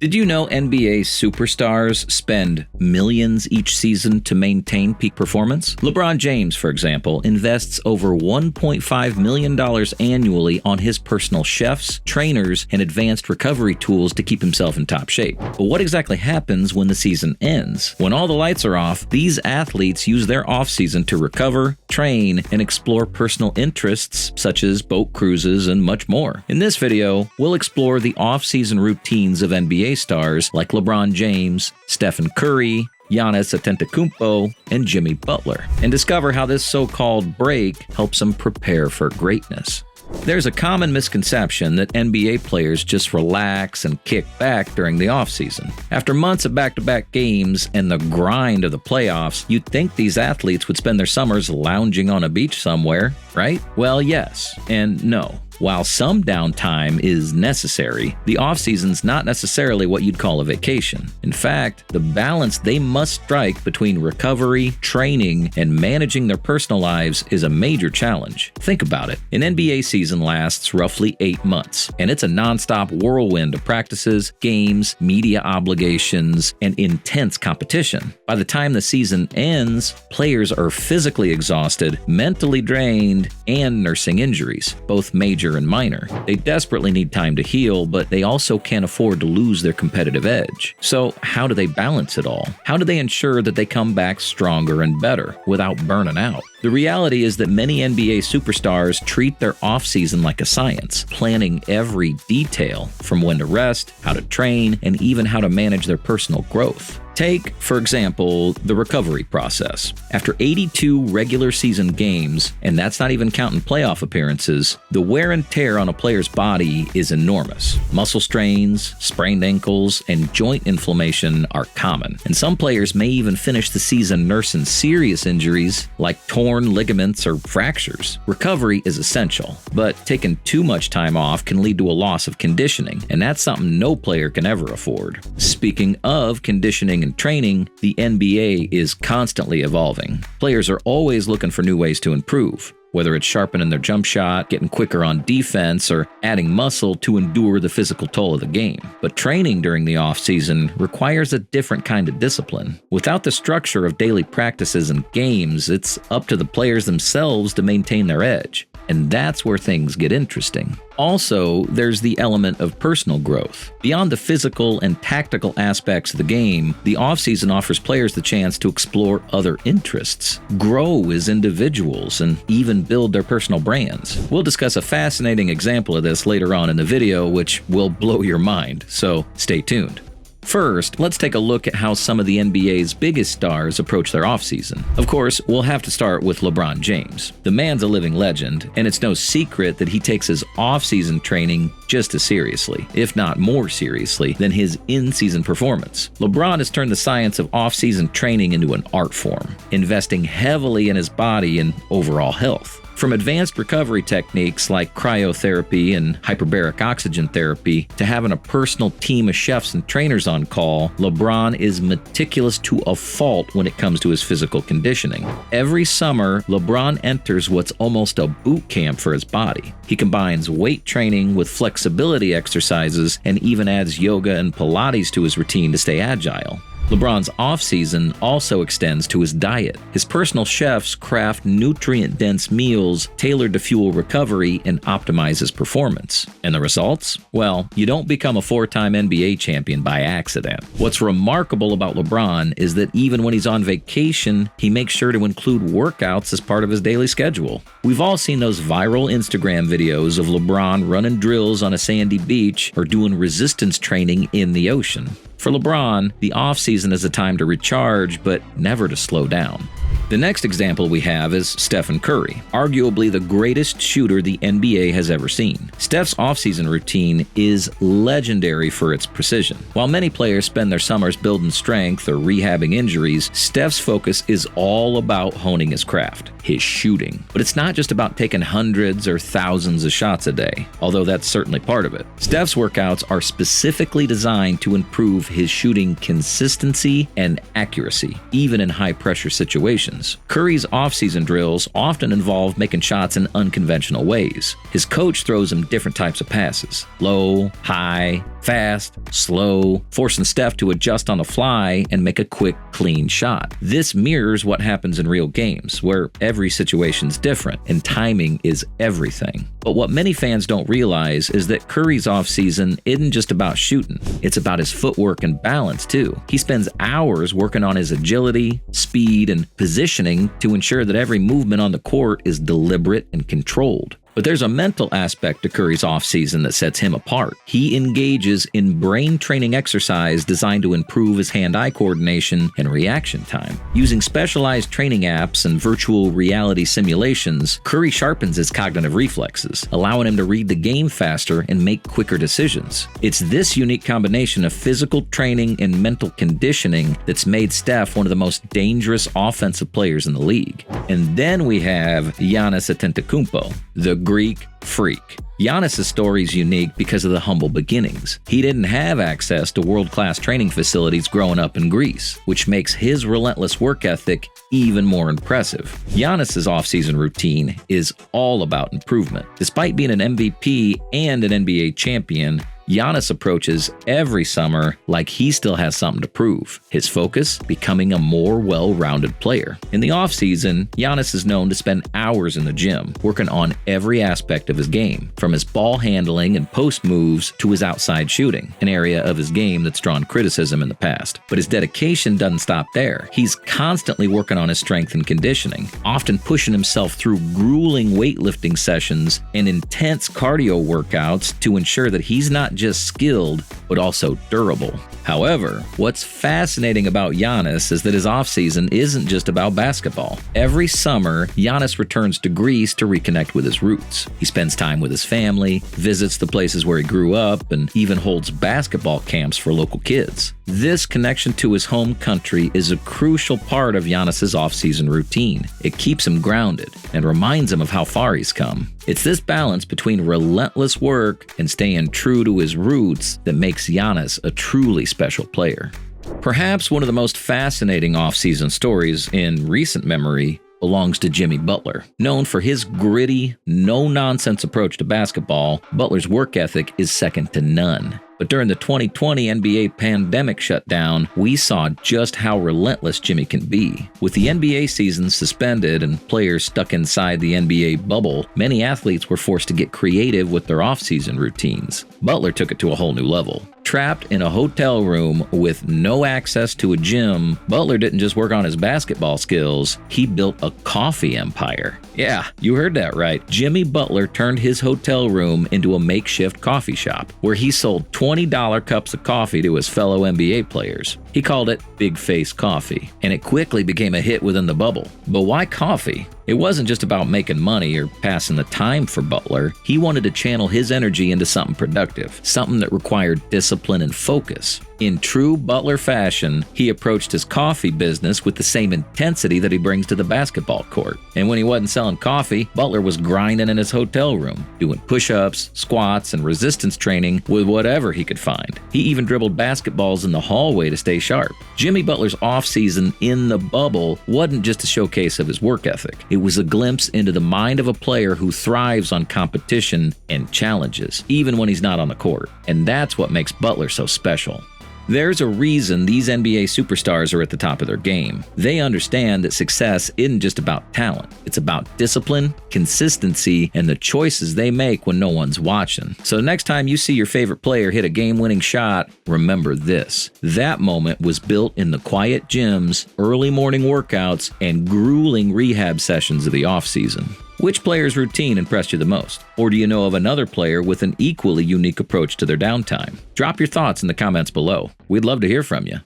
Did you know NBA superstars spend millions each season to maintain peak performance? LeBron James, for example, invests over $1.5 million annually on his personal chefs, trainers, and advanced recovery tools to keep himself in top shape. But what exactly happens when the season ends? When all the lights are off, these athletes use their offseason to recover, train, and explore personal interests such as boat cruises and much more. In this video, we'll explore the off-season routines of NBA stars like LeBron James, Stephen Curry, Giannis Antetokounmpo, and Jimmy Butler, and discover how this so-called break helps them prepare for greatness. There's a common misconception that NBA players just relax and kick back during the offseason. After months of back-to-back games and the grind of the playoffs, you'd think these athletes would spend their summers lounging on a beach somewhere, right? Well, yes and no. While some downtime is necessary, the offseason's not necessarily what you'd call a vacation. In fact, the balance they must strike between recovery, training, and managing their personal lives is a major challenge. Think about it. An NBA season lasts roughly 8 months, and it's a nonstop whirlwind of practices, games, media obligations, and intense competition. By the time the season ends, players are physically exhausted, mentally drained, and nursing injuries, both major and minor. They desperately need time to heal, but they also can't afford to lose their competitive edge. So how do they balance it all? How do they ensure that they come back stronger and better without burning out? The reality is that many NBA superstars treat their offseason like a science, planning every detail from when to rest, how to train, and even how to manage their personal growth. Take, for example, the recovery process. After 82 regular season games, and that's not even counting playoff appearances, the wear and tear on a player's body is enormous. Muscle strains, sprained ankles, and joint inflammation are common. And some players may even finish the season nursing serious injuries like torn ligaments or fractures. Recovery is essential, but taking too much time off can lead to a loss of conditioning, and that's something no player can ever afford. Speaking of conditioning and training, the NBA is constantly evolving. Players are always looking for new ways to improve, whether it's sharpening their jump shot, getting quicker on defense, or adding muscle to endure the physical toll of the game. But training during the offseason requires a different kind of discipline. Without the structure of daily practices and games, it's up to the players themselves to maintain their edge. And that's where things get interesting. Also, there's the element of personal growth. Beyond the physical and tactical aspects of the game, the offseason offers players the chance to explore other interests, grow as individuals, and even build their personal brands. We'll discuss a fascinating example of this later on in the video, which will blow your mind, so stay tuned. First, let's take a look at how some of the NBA's biggest stars approach their offseason. Of course, we'll have to start with LeBron James. The man's a living legend, and it's no secret that he takes his offseason training just as seriously, if not more seriously, than his in-season performance. LeBron has turned the science of off-season training into an art form, investing heavily in his body and overall health. From advanced recovery techniques like cryotherapy and hyperbaric oxygen therapy to having a personal team of chefs and trainers on call, LeBron is meticulous to a fault when it comes to his physical conditioning. Every summer, LeBron enters what's almost a boot camp for his body. He combines weight training with flexibility exercises and even adds yoga and Pilates to his routine to stay agile. LeBron's offseason also extends to his diet. His personal chefs craft nutrient-dense meals tailored to fuel recovery and optimize his performance. And the results? Well, you don't become a 4-time NBA champion by accident. What's remarkable about LeBron is that even when he's on vacation, he makes sure to include workouts as part of his daily schedule. We've all seen those viral Instagram videos of LeBron running drills on a sandy beach or doing resistance training in the ocean. For LeBron, the offseason is a time to recharge, but never to slow down. The next example we have is Stephen Curry, arguably the greatest shooter the NBA has ever seen. Steph's offseason routine is legendary for its precision. While many players spend their summers building strength or rehabbing injuries, Steph's focus is all about honing his craft, his shooting. But it's not just about taking hundreds or thousands of shots a day, although that's certainly part of it. Steph's workouts are specifically designed to improve his shooting consistency and accuracy, even in high-pressure situations. situations. Curry's offseason drills often involve making shots in unconventional ways. His coach throws him different types of passes: low, high, fast, slow, forcing Steph to adjust on the fly and make a quick, clean shot. This mirrors what happens in real games, where every situation's different and timing is everything. But what many fans don't realize is that Curry's offseason isn't just about shooting. It's about his footwork and balance, too. He spends hours working on his agility, speed, and positioning to ensure that every movement on the court is deliberate and controlled. But there's a mental aspect to Curry's offseason that sets him apart. He engages in brain-training exercise designed to improve his hand-eye coordination and reaction time. Using specialized training apps and virtual reality simulations, Curry sharpens his cognitive reflexes, allowing him to read the game faster and make quicker decisions. It's this unique combination of physical training and mental conditioning that's made Steph one of the most dangerous offensive players in the league. And then we have Giannis Antetokounmpo, the Greek Freak. Giannis' story is unique because of the humble beginnings. He didn't have access to world-class training facilities growing up in Greece, which makes his relentless work ethic even more impressive. Giannis' offseason routine is all about improvement. Despite being an MVP and an NBA champion, Giannis approaches every summer like he still has something to prove. His focus? Becoming a more well-rounded player. In the offseason, Giannis is known to spend hours in the gym, working on every aspect of his game, from his ball handling and post moves to his outside shooting, an area of his game that's drawn criticism in the past. But his dedication doesn't stop there. He's constantly working on his strength and conditioning, often pushing himself through grueling weightlifting sessions and intense cardio workouts to ensure that he's not just skilled, but also durable. However, what's fascinating about Giannis is that his offseason isn't just about basketball. Every summer, Giannis returns to Greece to reconnect with his roots. He spends time with his family, visits the places where he grew up, and even holds basketball camps for local kids. This connection to his home country is a crucial part of Giannis' offseason routine. It keeps him grounded and reminds him of how far he's come. It's this balance between relentless work and staying true to his roots that makes Giannis a truly special player. Perhaps one of the most fascinating offseason stories in recent memory belongs to Jimmy Butler. Known for his gritty, no-nonsense approach to basketball, Butler's work ethic is second to none. But during the 2020 NBA pandemic shutdown, we saw just how relentless Jimmy can be. With the NBA season suspended and players stuck inside the NBA bubble, many athletes were forced to get creative with their off-season routines. Butler took it to a whole new level. Trapped in a hotel room with no access to a gym, Butler didn't just work on his basketball skills, he built a coffee empire. Yeah, you heard that right. Jimmy Butler turned his hotel room into a makeshift coffee shop, where he sold $20 cups of coffee to his fellow NBA players. He called it Big Face Coffee, and it quickly became a hit within the bubble. But why coffee? It wasn't just about making money or passing the time for Butler. He wanted to channel his energy into something productive, something that required discipline and focus. In true Butler fashion, he approached his coffee business with the same intensity that he brings to the basketball court. And when he wasn't selling coffee, Butler was grinding in his hotel room, doing push-ups, squats, and resistance training with whatever he could find. He even dribbled basketballs in the hallway to stay sharp. Jimmy Butler's offseason in the bubble wasn't just a showcase of his work ethic. It was a glimpse into the mind of a player who thrives on competition and challenges, even when he's not on the court. And that's what makes Butler so special. There's a reason these NBA superstars are at the top of their game. They understand that success isn't just about talent. It's about discipline, consistency, and the choices they make when no one's watching. So next time you see your favorite player hit a game-winning shot, remember this. That moment was built in the quiet gyms, early morning workouts, and grueling rehab sessions of the offseason. Which player's routine impressed you the most? Or do you know of another player with an equally unique approach to their downtime? Drop your thoughts in the comments below. We'd love to hear from you.